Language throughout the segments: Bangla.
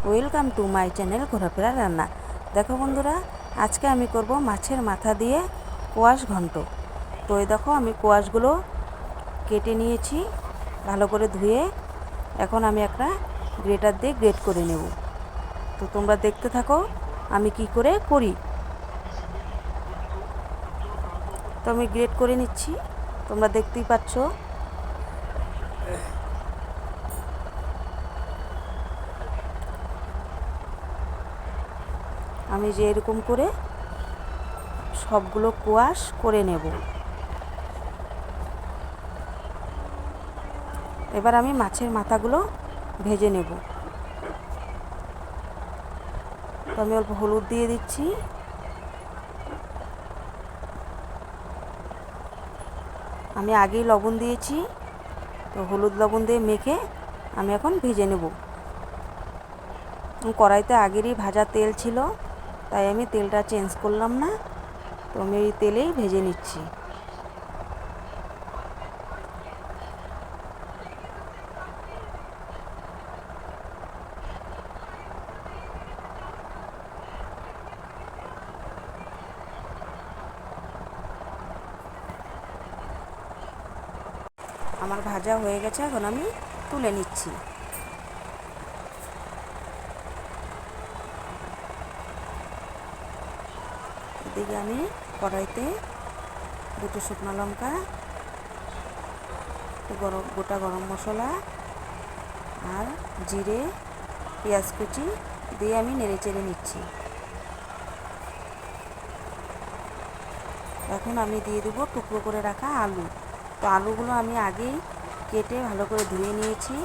ওয়েলকাম টু মাই চ্যানেল ঘোরাফেরা রান্না। দেখো বন্ধুরা, আজকে আমি করব মাছের মাথা দিয়ে কোয়াশ ঘন্ট। তো এই দেখো আমি কোয়াশগুলো কেটে নিয়েছি ভালো করে ধুয়ে। এখন আমি একটা গ্রেটার দিয়ে গ্রেট করে নেব। তো তোমরা দেখতে থাকো আমি কি করে করি। তো আমি গ্রেট করে নিচ্ছি, তোমরা দেখতেই পাচ্ছ। আমি যে এরকম করে সবগুলো কোয়াশ করে নেব। এবার আমি মাছের মাথাগুলো ভেজে নেব। তো আমি অল্প হলুদ দিয়ে দিচ্ছি, আমি আগেই লবণ দিয়েছি। তো হলুদ লবণ দিয়ে মেখে আমি এখন ভেজে নেব। কড়াইতে আগেরই ভাজা তেল ছিল, তাই আমি তেলটা চেঞ্জ করলাম না। তো আমি এই তেলেই ভেজে নিচ্ছি। আমার ভাজা হয়ে গেছে, এখন আমি তুলে নিচ্ছি। এদিকে আমি কড়াইতে দুটো শুকনো লঙ্কা, গোটা গরম মশলা আর জিরে, পেঁয়াজ কুচি দিয়ে আমি নেড়ে চেড়ে নিচ্ছি। এখন আমি দিয়ে দেবো টুকরো করে রাখা আলু। তো আলুগুলো আমি আগেই কেটে ভালো করে ধুয়ে নিয়েছি।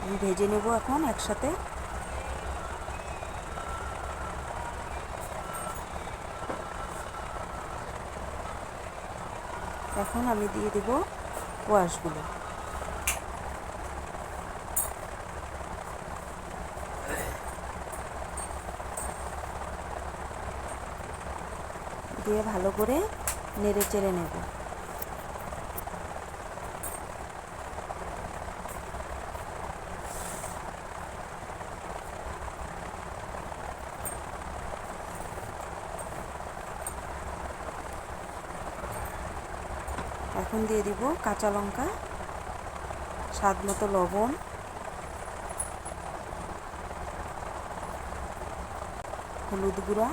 আমি ভেজে নেব এখন একসাথে। এখন আমি দিয়ে দেব কোয়াশগুলো। দিয়ে ভালো করে নেড়ে চেড়ে নেব। এখন দিয়ে দিব কাঁচা লঙ্কা, স্বাদ মতো লবণ, হলুদ গুঁড়া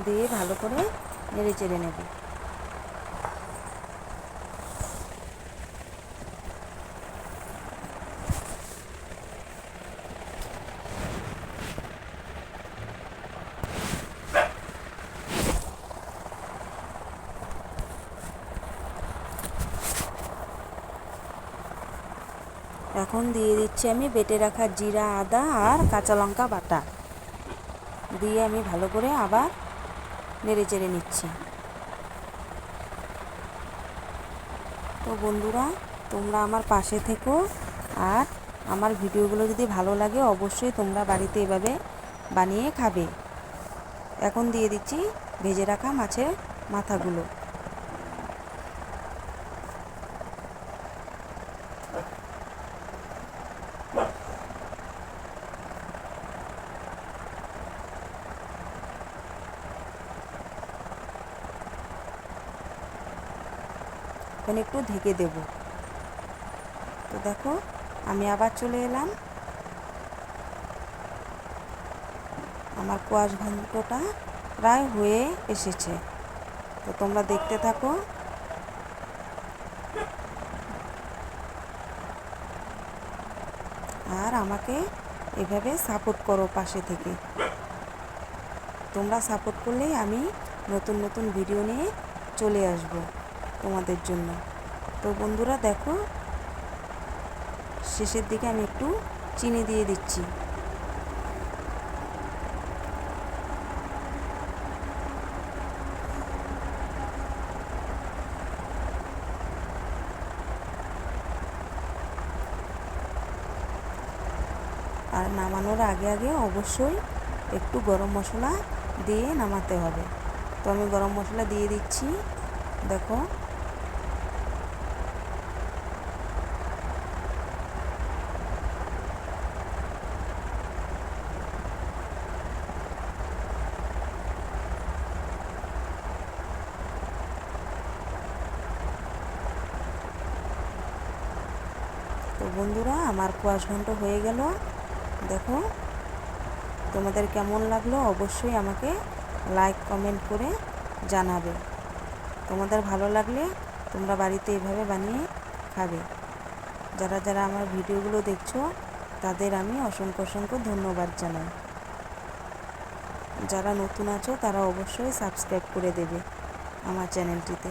দিয়ে ভালো করে নেড়ে চেড়ে নেব। এখন দিয়ে দিচ্ছি আমি বেটে রাখা জিরা, আদা আর কাঁচা লঙ্কা বাটা দিয়ে আমি ভালো করে আবার নেড়ে চেড়ে নিচ্ছি। তো বন্ধুরা, তোমরা আমার পাশে থেকো, আর আমার ভিডিওগুলো যদি ভালো লাগে অবশ্যই তোমরা বাড়িতে এভাবে বানিয়ে খাবে। এখন দিয়ে দিচ্ছি ভেজে রাখা মাছের মাথাগুলো। এখন একটু ঢেকে দেব। তো দেখো আমি আবার চলে এলাম। আমার কোয়াশ ঘন্টটা প্রায় হয়ে এসেছে। তো তোমরা দেখতে থাকো। আর আমাকে এভাবে সাপোর্ট করো পাশে থেকে। তোমরা সাপোর্ট করলেই আমি নতুন নতুন ভিডিও নিয়ে চলে আসব তোমাদের জন্য। তো বন্ধুরা দেখো, শেষের দিকে আমি একটু চিনি দিয়ে দিচ্ছি। আর নামানোর আগে আগে অবশ্যই একটু গরম মশলা দিয়ে নামাতে হবে। তো আমি গরম মশলা দিয়ে দিচ্ছি। দেখো বন্ধুরা, আমার কোয়াশ ঘন্ট হয়ে গেল। দেখো, তোমাদের কেমন লাগলো অবশ্যই আমাকে লাইক কমেন্ট করে জানাবে। তোমাদের ভালো লাগলে তোমরা বাড়িতে এভাবে বানিয়ে খাবে। যারা যারা আমার ভিডিওগুলো দেখছো তাদের আমি অসংখ্য অসংখ্য ধন্যবাদ জানাই। যারা নতুন আছো তারা অবশ্যই সাবস্ক্রাইব করে দেবে আমার চ্যানেলটিতে।